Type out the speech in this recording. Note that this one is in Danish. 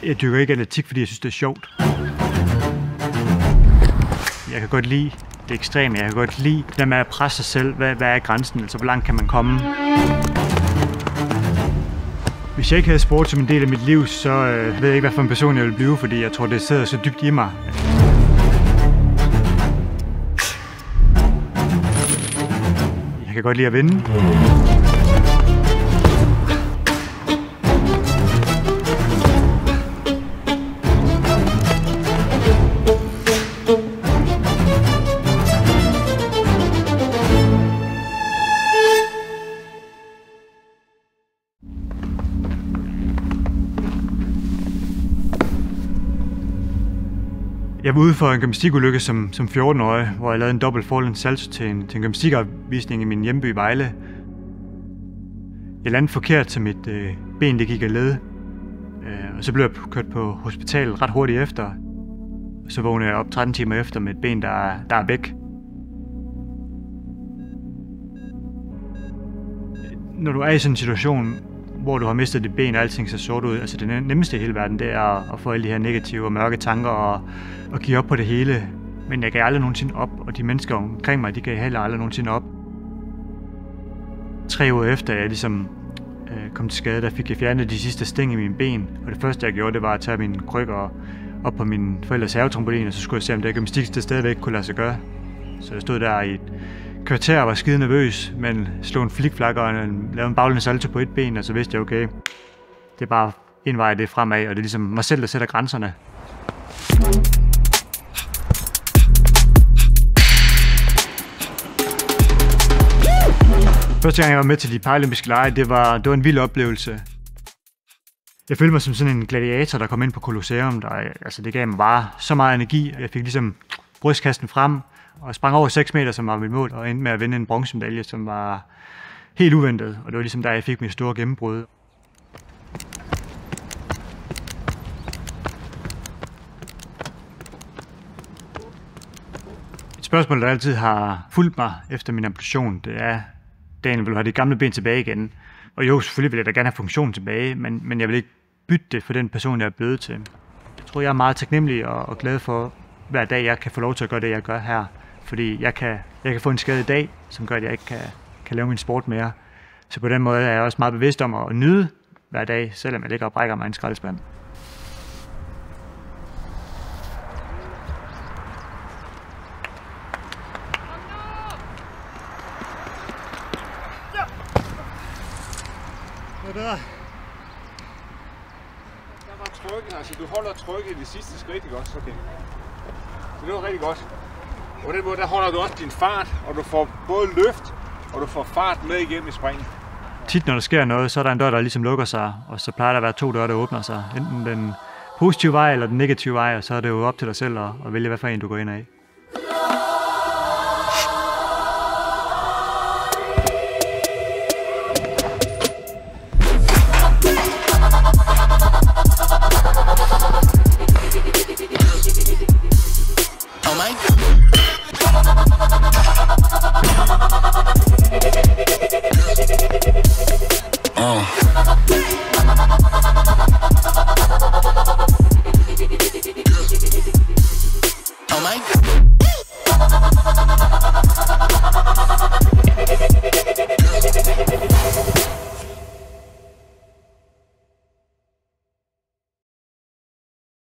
Jeg dyrker ikke atletik, fordi jeg synes, det er sjovt. Jeg kan godt lide det ekstreme. Jeg kan godt lide det med at presse sig selv. Hvad er grænsen? Altså, hvor langt kan man komme? Hvis jeg ikke havde sport som en del af mit liv, så ved jeg ikke, hvad for en person jeg ville blive, fordi jeg tror, det sidder så dybt i mig. Jeg kan godt lide at vinde. Jeg var ude for en gymnastikulykke som 14-årig, hvor jeg lavede en dobbelt forlænd salto til en gymnastikopvisning i min hjemby Vejle. Jeg landede forkert, så mit ben det gik af led. Og så blev jeg kørt på hospitalet ret hurtigt efter. Og så vågnede jeg op 13 timer efter med et ben, der er væk. Når du er i sådan en situation, hvor du har mistet dit ben, og alting ser sort ud. Altså det nemmeste i hele verden, det er at få alle de her negative og mørke tanker og give op på det hele. Men jeg gav aldrig nogensinde op, og de mennesker omkring mig, de gav heller aldrig nogensinde op. 3 uger efter jeg ligesom kom til skade, der fik jeg fjernet de sidste sting i mine ben. Og det første jeg gjorde, det var at tage mine krykker op på min forældres havetrampolin, og så skulle jeg se, om det gymnastik stadigvæk kunne lade sig gøre. Så jeg stod der i et kvarter og var skide nervøs, men slog en flikflak og lavede en baglæns salto på et ben, og så vidste jeg, okay, det er bare en vej, det er fremad, og det er ligesom mig selv, der sætter grænserne. Første gang jeg var med til de paralympiske lege, det var en vild oplevelse. Jeg følte mig som sådan en gladiator, der kom ind på Colosseum. Altså det gav mig bare så meget energi, og jeg fik ligesom brystkassen frem, og sprang over 6 meter, som var mit mål, og endte med at vinde en bronzemedalje, som var helt uventet. Og det var ligesom der, jeg fik mit store gennembrud. Et spørgsmål, der altid har fulgt mig efter min amputation, det er, Daniel, vil du have de gamle ben tilbage igen? Og jo, selvfølgelig vil jeg da gerne have funktionen tilbage, men jeg vil ikke bytte det for den person, jeg er blevet til. Jeg tror, jeg er meget taknemmelig og glad for, hver dag jeg kan få lov til at gøre det, jeg gør her. Fordi jeg kan få en skade i dag, som gør, at jeg ikke kan lave min sport mere. Så på den måde er jeg også meget bevidst om at nyde hver dag, selvom jeg ligger og brækker mig i en skraldespand. Der var trykket, altså du holder trykket i det sidste skridt, ikke også? Okay. Så det var rigtig godt. På den måde, der holder du også din fart, og du får både løft, og du får fart med igennem i springen. Tit når der sker noget, så er der en dør, der ligesom lukker sig, og så plejer der at være 2 døre, der åbner sig. Enten den positive vej eller den negative vej, og så er det jo op til dig selv at vælge, hvad for en du går ind af. Oh my.